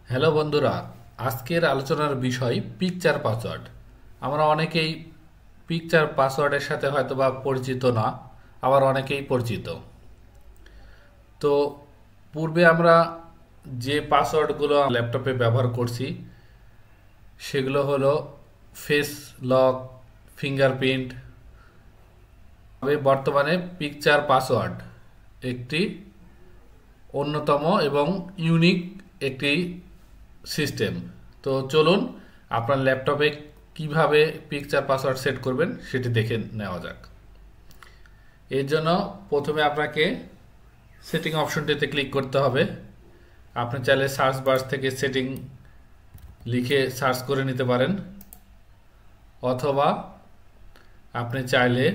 Hello বন্ধুরা, আজকের আলোচনার বিষয় পিকচার পাসওয়ার্ড। আমরা অনেকেই পিকচার পাসওয়ার্ডের সাথে হয়তোবা পরিচিত না, আবার অনেকেই পরিচিত। তো পূর্বে আমরা যে পাসওয়ার্ডগুলো ল্যাপটপে ব্যবহার করছি সেগুলো হলো ফেস লক, ফিঙ্গারপ্রিন্ট। তবে বর্তমানে পিকচার পাসওয়ার্ড একটি অন্যতম এবং ইউনিক একটি সিস্টেম। তো চলুন আপনার ল্যাপটপে কিভাবে পিকচার পাসওয়ার্ড সেট করবেন সেটি দেখে নেওয়া যাক। এর জন্য প্রথমে আপনাকে সেটিং অপশনটিতে ক্লিক করতে হবে। আপনি চাইলে সার্চ বার থেকে সেটিং লিখে সার্চ করে নিতে পারেন, অথবা আপনি চাইলে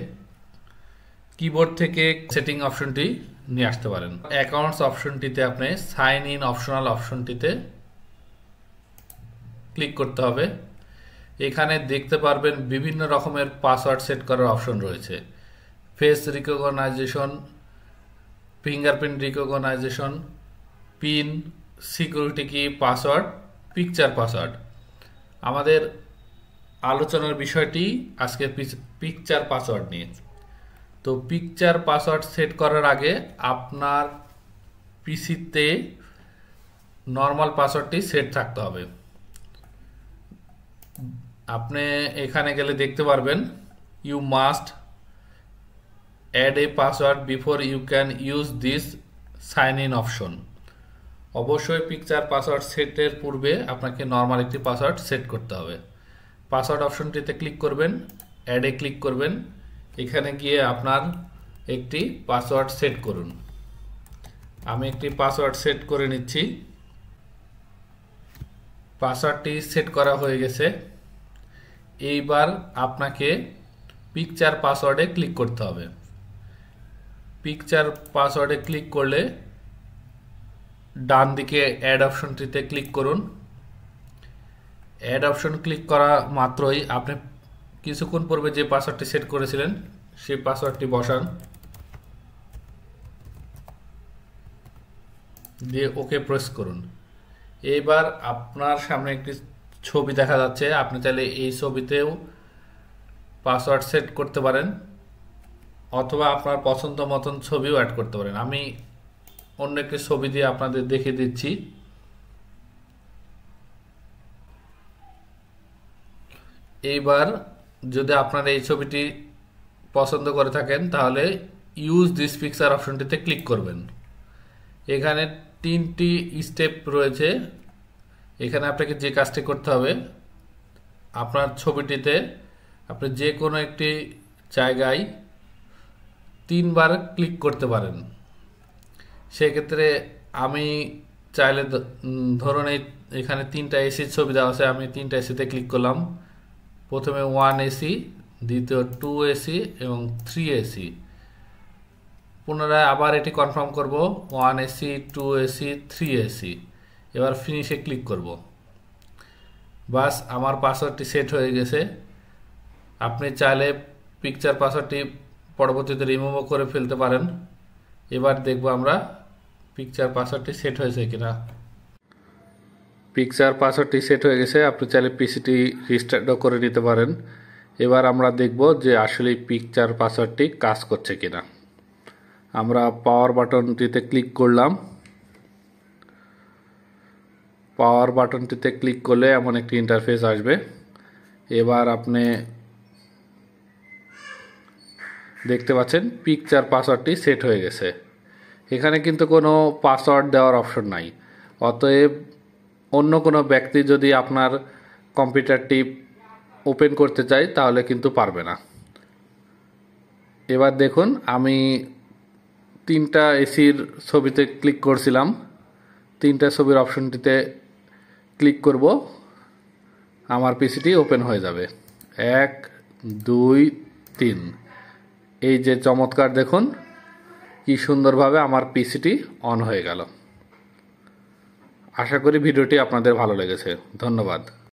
কিবোর্ড থেকে সেটিং অপশনটি নিয়ে আসতে পারেন। অ্যাকাউন্টস অপশনটিতে আপনি সাইন ইন অপশনাল অপশনটিতে ক্লিক করতে হবে। এখানে দেখতে পারবেন বিভিন্ন রকমের পাসওয়ার্ড সেট করার অপশন রয়েছে। Face recognition, fingerprint recognition, pin, security কি, পাসওয়ার্ড, পিকচার পাসওয়ার্ড। আমাদের আলোচনার বিষয়টি আজকে পিকচার পাসওয়ার্ড নিয়ে। তো পিকচার পাসওয়ার্ড সেট করার আগে আপনার পিসিতে নর্মাল পাসওয়ার্ডটি সেট থাকতে হবে। আপনি এখানে গেলে দেখতে পারবেন you must add a password before you can use this sign in option. অবশ্যই পিকচার পাসওয়ার্ড সেটের পূর্বে আপনাকে নর্মাল একটি পাসওয়ার্ড সেট করতে হবে। পাসওয়ার্ড অপশনটিতে ক্লিক করবেন, অ্যাডে ক্লিক করবেন। এখানে গিয়ে আপনার একটি পাসওয়ার্ড সেট করুন। আমি একটি পাসওয়ার্ড সেট করে নিচ্ছি। পাসওয়ার্ডটি সেট করা হয়ে গেছে। এইবার আপনাকে পিকচার পাসওয়ার্ডে ক্লিক করতে হবে। পিকচার পাসওয়ার্ডে ক্লিক করলে ডান দিকে অ্যাড অপশনটিতে ক্লিক করুন। অ্যাড অপশন ক্লিক করা মাত্রই আপনি কিছুক্ষণ পূর্বে যে পাসওয়ার্ডটি সেট করেছিলেন সেই পাসওয়ার্ডটি বসান, দিয়ে ওকে প্রেস করুন। এইবার আপনার সামনে একটি ছবি দেখা যাচ্ছে। আপনি চাইলে এই ছবিতেও পাসওয়ার্ড সেট করতে পারেন, অথবা আপনার পছন্দ মতন ছবিও অ্যাড করতে পারেন। আমি অন্য একটি ছবি দিয়ে আপনাদের দেখিয়ে দিচ্ছি। এইবার যদি আপনারা এই ছবিটি পছন্দ করে থাকেন তাহলে ইউজ দিস পিকচার অপশনটিতে ক্লিক করবেন। এখানে 3টি স্টেপ রয়েছে। এখানে আপনাকে যে কাজটি করতে হবে, আপনার ছবিটিতে আপনি যে কোনো একটি জায়গায় 3বার ক্লিক করতে পারেন। সেক্ষেত্রে আমি চাইলে ধরুন এখানে 3টা এসির ছবি দেওয়া আছে, আমি 3টা এসিতে ক্লিক করলাম। প্রথমে 1 এসি, দ্বিতীয় 2 এসি এবং 3 এসি। পুনরায় আবার এটি কনফার্ম করব, 1 এসি, 2 এসি, 3 এসি। এবার ফিনিশে ক্লিক করব। বাস, আমার পাসওয়ার্ডটি সেট হয়ে গেছে। আপনি চাইলে পিকচার পাসওয়ার্ডটি পরবর্তীতে রিমুভও করে ফেলতে পারেন। এবার দেখব আমরা পিকচার পাসওয়ার্ডটি সেট হয়েছে কিনা। পিকচার পাসওয়ার্ডটি সেট হয়ে গেছে। আপনি চাইলে পিসিটি রিস্টার্টও করে নিতে পারেন। এবার আমরা দেখব যে আসলে পিকচার পাসওয়ার্ডটি কাজ করছে কিনা। আমরা পাওয়ার বাটনটিতে ক্লিক করলাম। পাওয়ার বাটনটিতে ক্লিক করলে এমন একটি ইন্টারফেস আসবে। এবার আপনি দেখতে পাচ্ছেন পিকচার পাসওয়ার্ডটি সেট হয়ে গেছে। এখানে কিন্তু কোনো পাসওয়ার্ড দেওয়ার অপশন নাই। অতএব অন্য কোনো ব্যক্তি যদি আপনার কম্পিউটারটি ওপেন করতে চায় তাহলে কিন্তু পারবে না। এবার দেখুন, আমি 3টা এসির ছবিতে ক্লিক করছিলাম। 3টা ছবির অপশনটিতে ক্লিক করব, আমার পিসিটি ওপেন হয়ে যাবে। 1 2 3। এই যে চমৎকার, দেখুন কি সুন্দরভাবে আমার পিসিটি অন হয়ে গেল। আশা করি ভিডিওটি আপনাদের ভালো লেগেছে। ধন্যবাদ।